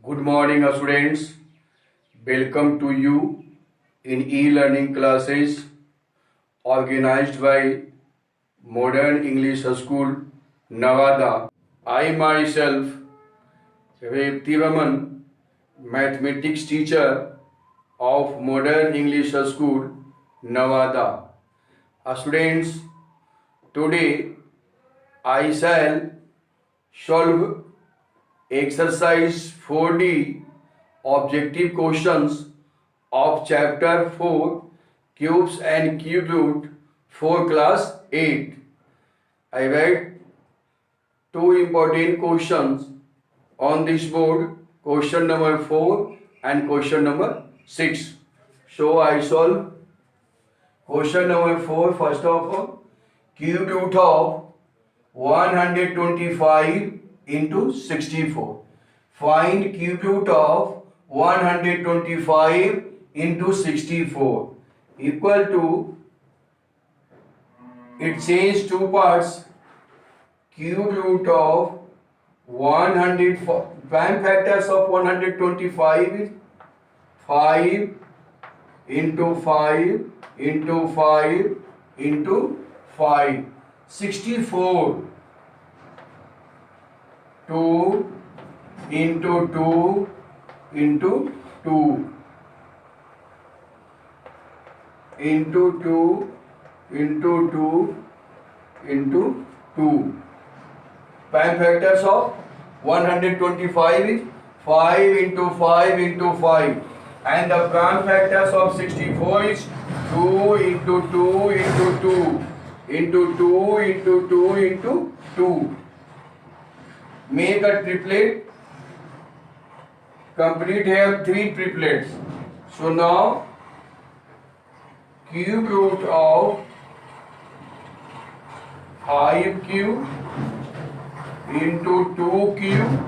Good morning, students. Welcome to you in e-learning classes organized by Modern English School, Nevada. I myself, Vepti Raman, mathematics teacher of Modern English School, Nevada. Students, today I shall solve exercise 4D objective questions of chapter 4 cubes and cube root for class 8. I write two important questions on this board, question number 4 and question number 6. So I solve question number 4 first of all. Cube root of 125 into 64. Find cube root of 125 into 64 equal to, it says two parts, cube root of 100, prime factors of 125 is 5 into 5 into 5 into 5, 64, 2 into 2 into 2 into 2 into 2 into 2. Prime factors of 125 is 5 into 5 into 5, and the prime factors of 64 is 2 into 2 into 2 into 2 into 2 into 2. Make a triplet. Complete here 3 triplets. So now cube root of 5 cube into 2 cube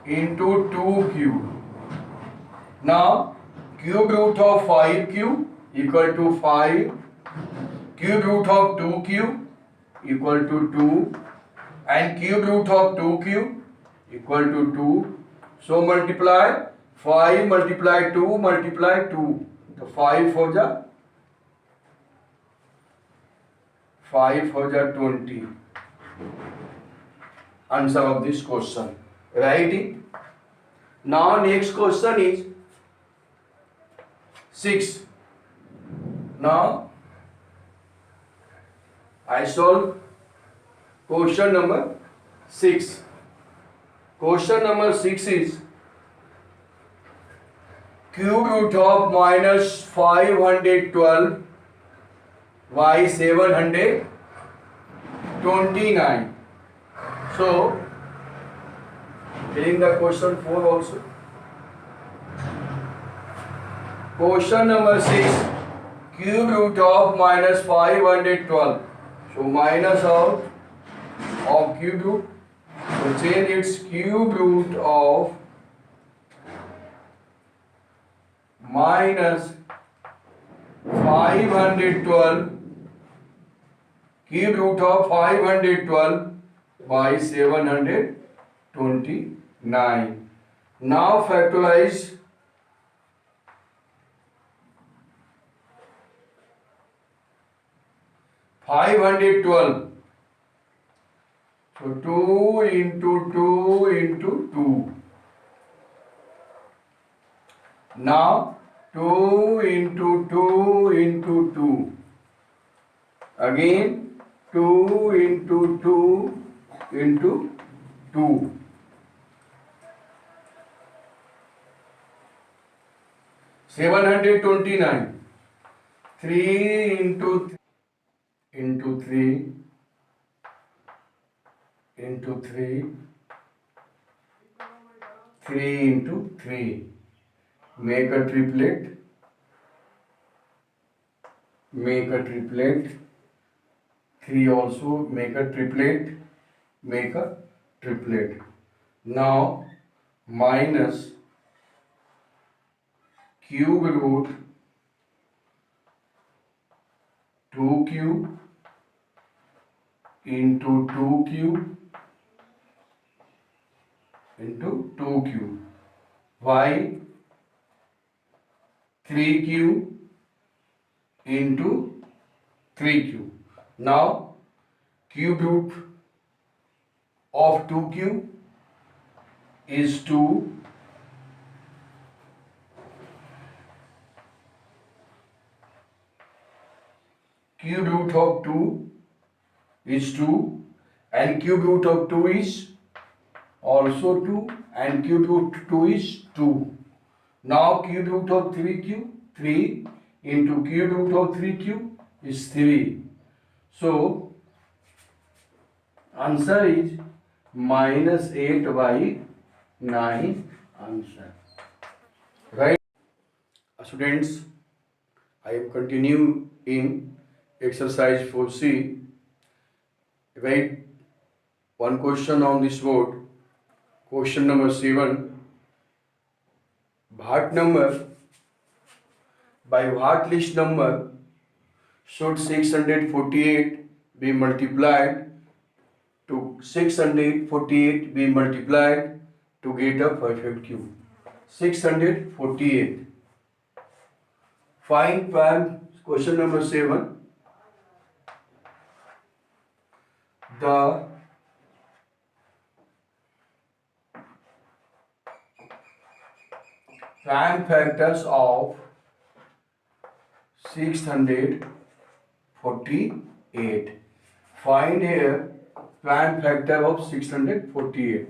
into 2 cube. Now cube root of 5 cube equal to 5. Cube root of 2 cube equal to 2. And cube root of 2 cube equal to 2. So multiply 5 multiply 2 multiply 2. So 5 for the 20. Answer of this question. Write it. Now next question is 6. Now I solve question number 6. Question number 6 is cube root of minus 512 by 729. So filling the question 4 also. Question number 6, cube root of minus 512. So minus out of cube root. So change its cube root of minus 512, cube root of 512 by 729. Now factorize 512. So 2 into 2 into 2. Now 2 into 2 into 2. Again 2 into 2 into 2. (729). 3 into 3 into 3 into 3, 3 into 3. Make a triplet. Make a triplet. 3 also make a triplet. Make a triplet. Now minus cube root 2 cube into 2 cube into 2 cube. y 3q into 3q. Now cube root of 2q is 2. Cube root of 2 is 2 and cube root of 2 is also 2 and cube root 2 is 2. Now cube root of 3q, 3 into cube root of 3q is 3. So answer is minus 8 by 9 answer. Right? Students, I am continuing in exercise 4C. Write one question on this board. Question number 7. Bhat number by Bhat list number should 648 be multiplied to 648 be multiplied to get a perfect cube. 648. Find prime. Question number 7. The prime factors of 648. Find here prime factor of 648.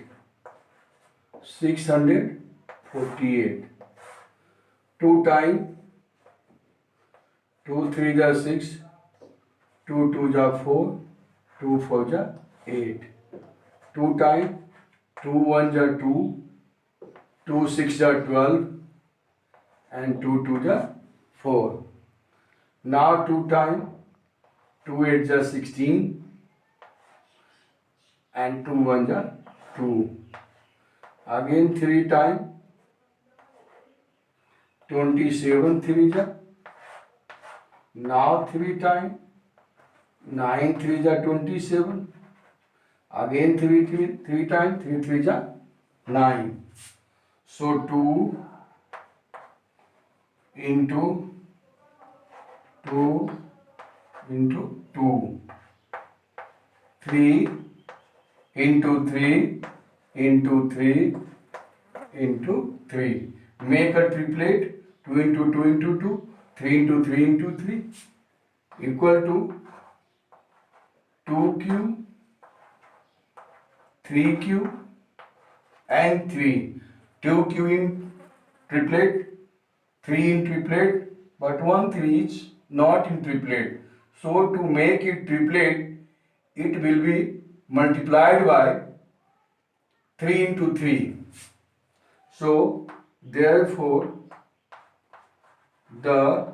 648. 2 times 2 3 जा 6, 2 2 जा 4, 2 4 जा 8. 2 times 2 1 जा 2, 2 6 जा 12 and 2 2 जा 4. Now 2 times 2 8 जा 16 and 2 1 जा 2. Again 3 times 27 3 जा. Now 3 times 9 3 जा 27. Again 3 times 3 3 जा 9. So 2 into 2 into 2. 3 into 3 into 3 into 3. Make a triplet. 2 into 2 into 2. 3 into 3 into 3 equal to 2q, 3q and 3. 2q in triplet, 3 in triplet, but 1 3 is not in triplet. So to make it triplet, it will be multiplied by 3 into 3. So therefore the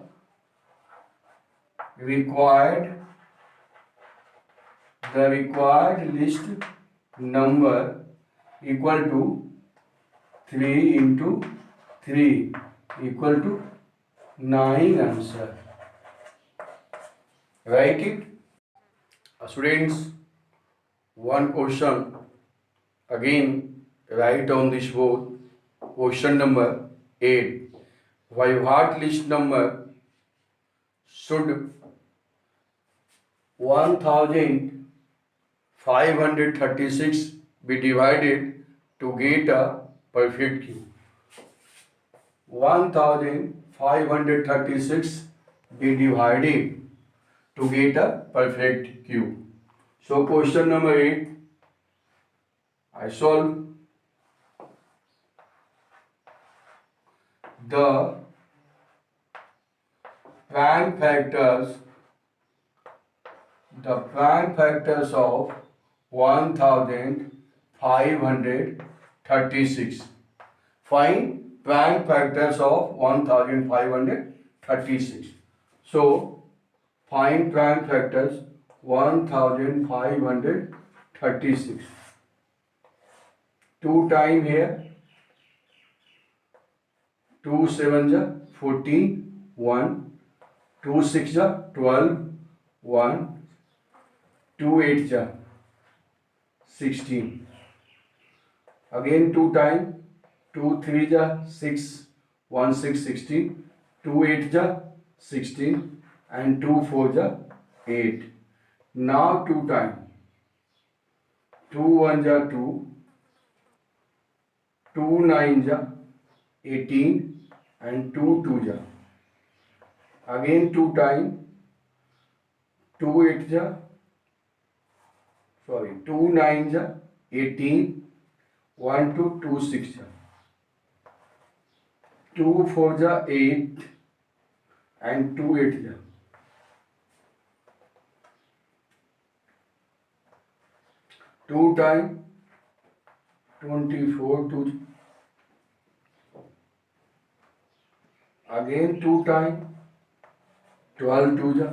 required list number equal to 3 into 3 equal to 9 answer. Write it. Students, one question again write on this board. Question number 8. By what list number should 1536 be divided to get a perfect cube? 1536 be divided to get a perfect cube. So question number 8 I solve. The prime factors of 1536. Find prime factors of 1536. So find prime factors 1536. 2 times here, 2 7 जा 14, 1, 2 6 जा 12, 1, 2 8 जा 16. Again 2 times 2 3 जा 6, 1 6 16, 2 8 जा 16 and 2 4 जा 8. Now 2 times. 2 1 जा 2, 2 9 जा 18 and 2 2 जा. Again 2 times. 2 8 जा 2 9 जा 18, 1 2 2 6 जा 2 4 जा 8 and 2 8 जा 2 times 24 2 again 2 times 12 2 जा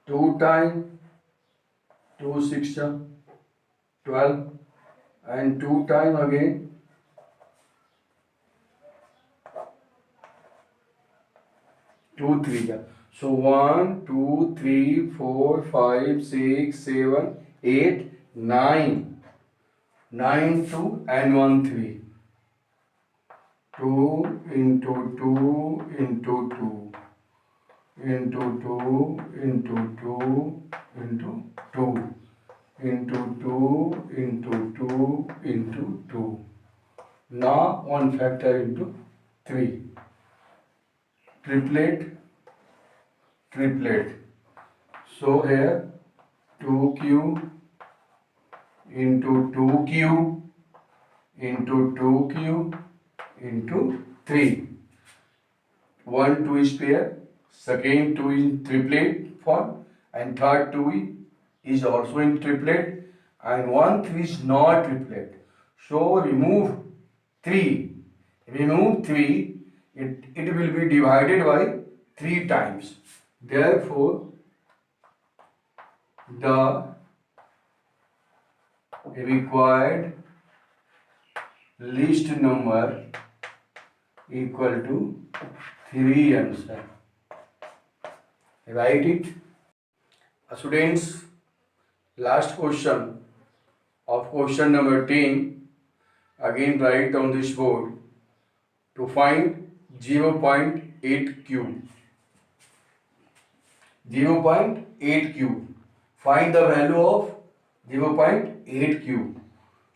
2 times 2 6 जा 12 and 2 times again 2 3 जा. So 1 2 3 4 5 6 7 8 9 9 2 and 1 3. 2 into 2 into 2 into 2 into 2 into 2 into 2 into 2 into 2. Now one factor into 3. Triplet. So here 2q into 2q into 2q into 3. 1 2 is pair, second 2 is triplet form, and third 2 is also in triplet, and 1 3 is not triplet. So remove 3. It will be divided by 3 times. Therefore, the required least number equal to 3 answer. Write it. Students, last question of question number 10. Again write on this board to find 0.8 cube. 0.8 cube. Find the value of 0.8 cube.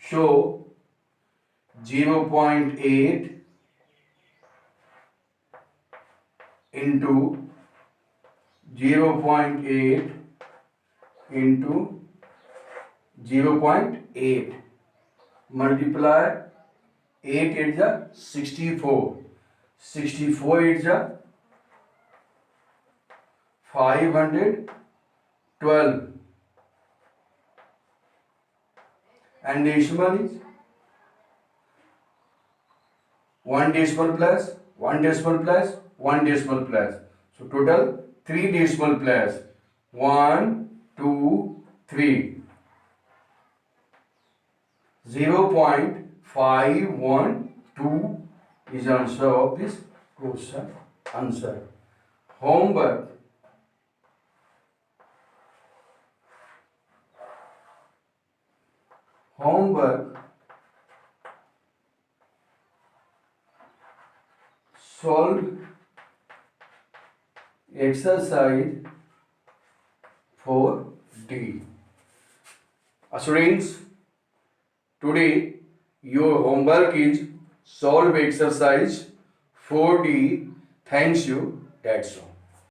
So 0.8 into 0.8 into 0.8 multiply 8 8 जा 64, 64 8 जा 512 and decimal is 1 decimal plus 1 decimal plus 1 decimal plus. So total 3 decimal plus 1 2 3. 0.512 is answer of this question. Answer. Homework. Solve exercise 4D. Students, today your homework is solve exercise 4D. Thanks you. That's all.